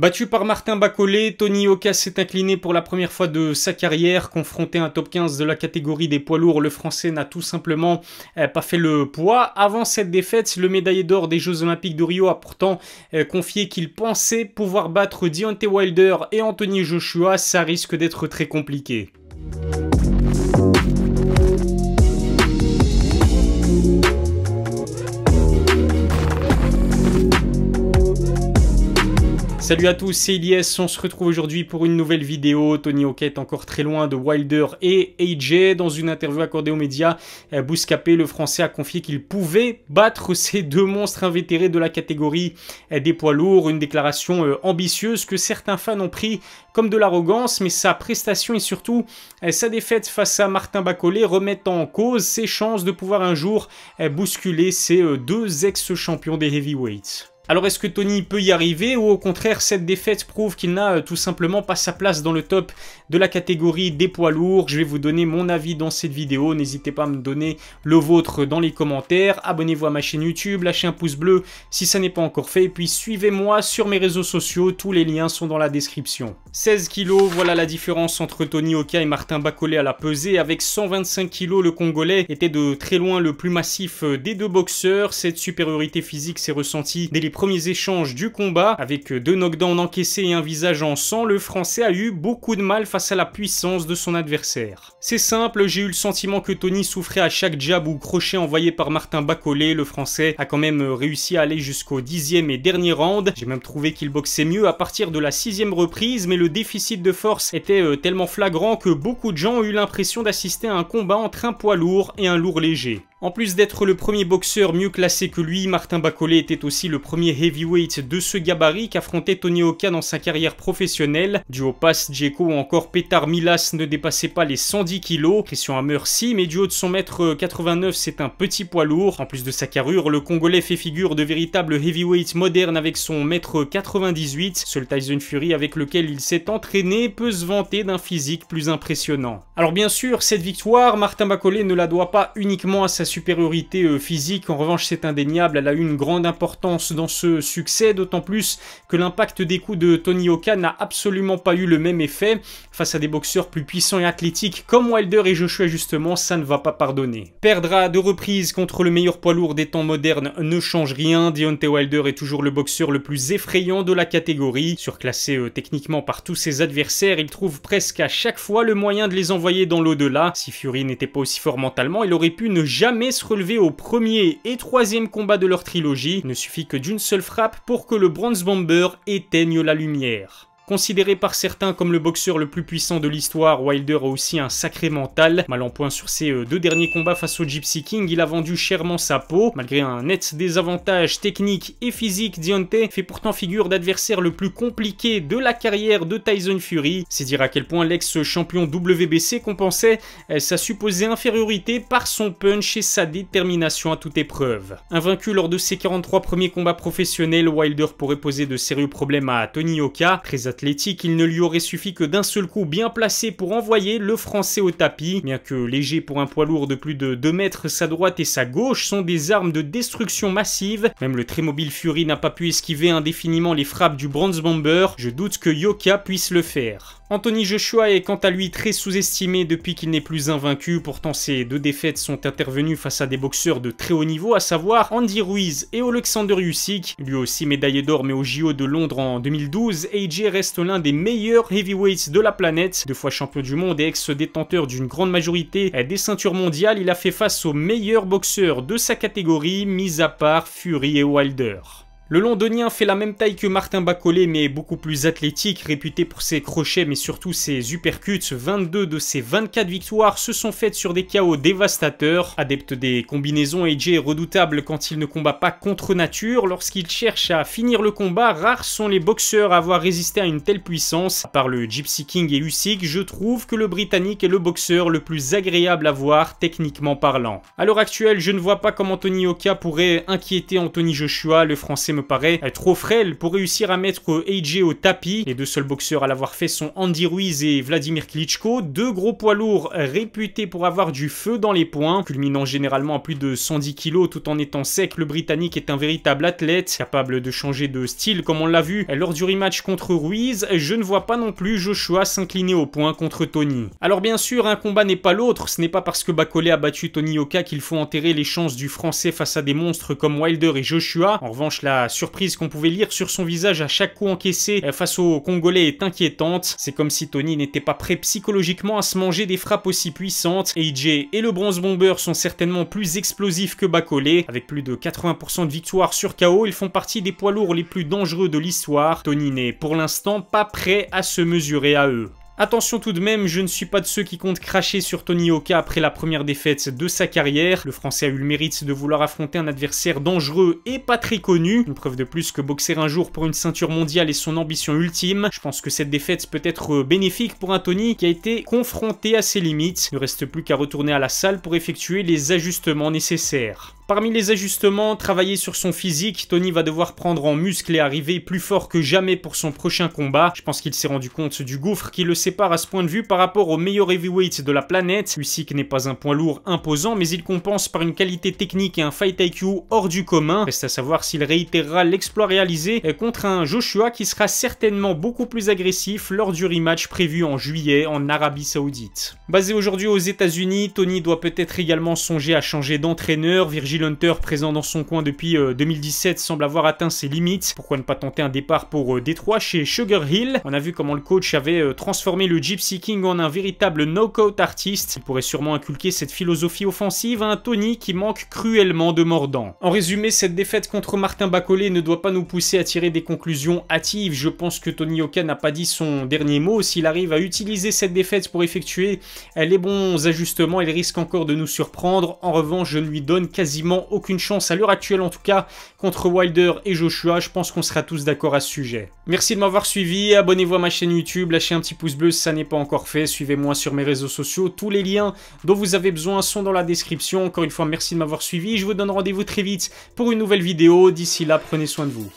Battu par Martin Bacolé, Tony Yoka s'est incliné pour la première fois de sa carrière. Confronté à un top 15 de la catégorie des poids lourds, le Français n'a tout simplement pas fait le poids. Avant cette défaite, le médaillé d'or des Jeux Olympiques de Rio a pourtant confié qu'il pensait pouvoir battre Deontay Wilder et Anthony Joshua. Ça risque d'être très compliqué. Salut à tous, c'est Ilyes, on se retrouve aujourd'hui pour une nouvelle vidéo. Tony Yoka est encore très loin de Wilder et AJ. Dans une interview accordée aux médias, Bouscapé, le Français, a confié qu'il pouvait battre ces deux monstres invétérés de la catégorie des poids lourds. Une déclaration ambitieuse que certains fans ont pris comme de l'arrogance, mais sa prestation et surtout sa défaite face à Martin Bacolé remettent en cause ses chances de pouvoir un jour bousculer ces deux ex-champions des heavyweights. Alors est-ce que Tony peut y arriver ou au contraire cette défaite prouve qu'il n'a tout simplement pas sa place dans le top de la catégorie des poids lourds? Je vais vous donner mon avis dans cette vidéo, n'hésitez pas à me donner le vôtre dans les commentaires, abonnez-vous à ma chaîne YouTube, lâchez un pouce bleu si ça n'est pas encore fait et puis suivez-moi sur mes réseaux sociaux, tous les liens sont dans la description. 16 kg, voilà la différence entre Tony Yoka et Martin Bacolé à la pesée. Avec 125 kg, le Congolais était de très loin le plus massif des deux boxeurs. Cette supériorité physique s'est ressentie dès les premiers échanges du combat. Avec deux knockdowns encaissés et un visage en sang, le Français a eu beaucoup de mal face à la puissance de son adversaire. C'est simple, j'ai eu le sentiment que Tony souffrait à chaque jab ou crochet envoyé par Martin Bacolé. Le Français a quand même réussi à aller jusqu'au 10e et dernier round. J'ai même trouvé qu'il boxait mieux à partir de la 6e reprise, mais le déficit de force était tellement flagrant que beaucoup de gens ont eu l'impression d'assister à un combat entre un poids lourd et un lourd léger. En plus d'être le premier boxeur mieux classé que lui, Martin Bacolé était aussi le premier heavyweight de ce gabarit qu'affrontait Tony Yoka dans sa carrière professionnelle. Du haut Pass, Djeko ou encore Petar Milas ne dépassaient pas les 110 kg. Christian Hammer si, mais du haut de son mètre 89, c'est un petit poids lourd. En plus de sa carrure, le Congolais fait figure de véritable heavyweight moderne avec son mètre 98. Seul Tyson Fury avec lequel il s'est entraîné peut se vanter d'un physique plus impressionnant. Alors bien sûr, cette victoire, Martin Bacolé ne la doit pas uniquement à sa supériorité physique, en revanche c'est indéniable, elle a eu une grande importance dans ce succès, d'autant plus que l'impact des coups de Tony Yoka n'a absolument pas eu le même effet. Face à des boxeurs plus puissants et athlétiques comme Wilder et Joshua justement, ça ne va pas pardonner. Perdre à deux reprises contre le meilleur poids lourd des temps modernes ne change rien, Deontay Wilder est toujours le boxeur le plus effrayant de la catégorie. Surclassé techniquement par tous ses adversaires, il trouve presque à chaque fois le moyen de les envoyer dans l'au-delà. Si Fury n'était pas aussi fort mentalement, il aurait pu ne jamais se relever au premier et troisième combat de leur trilogie. Il ne suffit que d'une seule frappe pour que le Bronze Bomber éteigne la lumière. Considéré par certains comme le boxeur le plus puissant de l'histoire, Wilder a aussi un sacré mental. Mal en point sur ses deux derniers combats face au Gypsy King, il a vendu chèrement sa peau. Malgré un net désavantage technique et physique, Deontay fait pourtant figure d'adversaire le plus compliqué de la carrière de Tyson Fury. C'est dire à quel point l'ex-champion WBC compensait sa supposée infériorité par son punch et sa détermination à toute épreuve. Invaincu lors de ses 43 premiers combats professionnels, Wilder pourrait poser de sérieux problèmes à Tony Yoka. Très athlétique, il ne lui aurait suffi que d'un seul coup bien placé pour envoyer le Français au tapis. Bien que léger pour un poids lourd de plus de 2 mètres, sa droite et sa gauche sont des armes de destruction massive. Même le très mobile Fury n'a pas pu esquiver indéfiniment les frappes du Bronze Bomber. Je doute que Yoka puisse le faire. Anthony Joshua est quant à lui très sous-estimé depuis qu'il n'est plus invaincu. Pourtant ses deux défaites sont intervenues face à des boxeurs de très haut niveau, à savoir Andy Ruiz et Alexander Usyk. Lui aussi médaillé d'or mais au JO de Londres en 2012, AJ reste l'un des meilleurs heavyweights de la planète. 2 fois champion du monde et ex-détenteur d'une grande majorité des ceintures mondiales, il a fait face aux meilleurs boxeurs de sa catégorie, mis à part Fury et Wilder. Le londonien fait la même taille que Martin Bacolé mais beaucoup plus athlétique, réputé pour ses crochets mais surtout ses uppercuts. 22 de ses 24 victoires se sont faites sur des KO dévastateurs. Adepte des combinaisons, AJ est redoutable quand il ne combat pas contre nature. Lorsqu'il cherche à finir le combat, rares sont les boxeurs à avoir résisté à une telle puissance. À part le Gypsy King et Usyk, je trouve que le Britannique est le boxeur le plus agréable à voir techniquement parlant. À l'heure actuelle, je ne vois pas comment Tony Yoka pourrait inquiéter Anthony Joshua. Le Français me paraît trop frêle pour réussir à mettre AJ au tapis. Les deux seuls boxeurs à l'avoir fait sont Andy Ruiz et Vladimir Klitschko, deux gros poids lourds réputés pour avoir du feu dans les poings, culminant généralement à plus de 110 kg tout en étant sec. Le Britannique est un véritable athlète, capable de changer de style comme on l'a vu lors du rematch contre Ruiz. Je ne vois pas non plus Joshua s'incliner au point contre Tony. Alors bien sûr, un combat n'est pas l'autre, ce n'est pas parce que Bakole a battu Tony Yoka qu'il faut enterrer les chances du Français face à des monstres comme Wilder et Joshua. En revanche, la surprise qu'on pouvait lire sur son visage à chaque coup encaissé face aux Congolais est inquiétante. C'est comme si Tony n'était pas prêt psychologiquement à se manger des frappes aussi puissantes. AJ et le Bronze Bomber sont certainement plus explosifs que Bakole. Avec plus de 80% de victoires sur KO, ils font partie des poids lourds les plus dangereux de l'histoire. Tony n'est pour l'instant pas prêt à se mesurer à eux. Attention tout de même, je ne suis pas de ceux qui comptent cracher sur Tony Yoka après la première défaite de sa carrière. Le Français a eu le mérite de vouloir affronter un adversaire dangereux et pas très connu. Une preuve de plus que boxer un jour pour une ceinture mondiale est son ambition ultime. Je pense que cette défaite peut être bénéfique pour un Tony qui a été confronté à ses limites. Il ne reste plus qu'à retourner à la salle pour effectuer les ajustements nécessaires. Parmi les ajustements, travailler sur son physique, Tony va devoir prendre en muscle et arriver plus fort que jamais pour son prochain combat. Je pense qu'il s'est rendu compte du gouffre qui le sépare à ce point de vue par rapport au meilleur heavyweight de la planète. Usyk n'est pas un poids lourd imposant, mais il compense par une qualité technique et un fight IQ hors du commun. Reste à savoir s'il réitérera l'exploit réalisé contre un Joshua qui sera certainement beaucoup plus agressif lors du rematch prévu en juillet en Arabie Saoudite. Basé aujourd'hui aux États-Unis, Tony doit peut-être également songer à changer d'entraîneur. Virgil Hunter, présent dans son coin depuis 2017, semble avoir atteint ses limites. Pourquoi ne pas tenter un départ pour Détroit chez Sugar Hill? On a vu comment le coach avait transformé le Gypsy King en un véritable knockout artiste. Il pourrait sûrement inculquer cette philosophie offensive à un Tony qui manque cruellement de mordant. En résumé, cette défaite contre Martin Bakole ne doit pas nous pousser à tirer des conclusions hâtives. Je pense que Tony Yoka n'a pas dit son dernier mot. S'il arrive à utiliser cette défaite pour effectuer les bons ajustements, il risque encore de nous surprendre. En revanche, je ne lui donne quasiment aucune chance à l'heure actuelle, en tout cas contre Wilder et Joshua. Je pense qu'on sera tous d'accord à ce sujet. Merci de m'avoir suivi, abonnez-vous à ma chaîne YouTube, lâchez un petit pouce bleu si ça n'est pas encore fait, suivez-moi sur mes réseaux sociaux, tous les liens dont vous avez besoin sont dans la description. Encore une fois, merci de m'avoir suivi, je vous donne rendez-vous très vite pour une nouvelle vidéo. D'ici là, prenez soin de vous.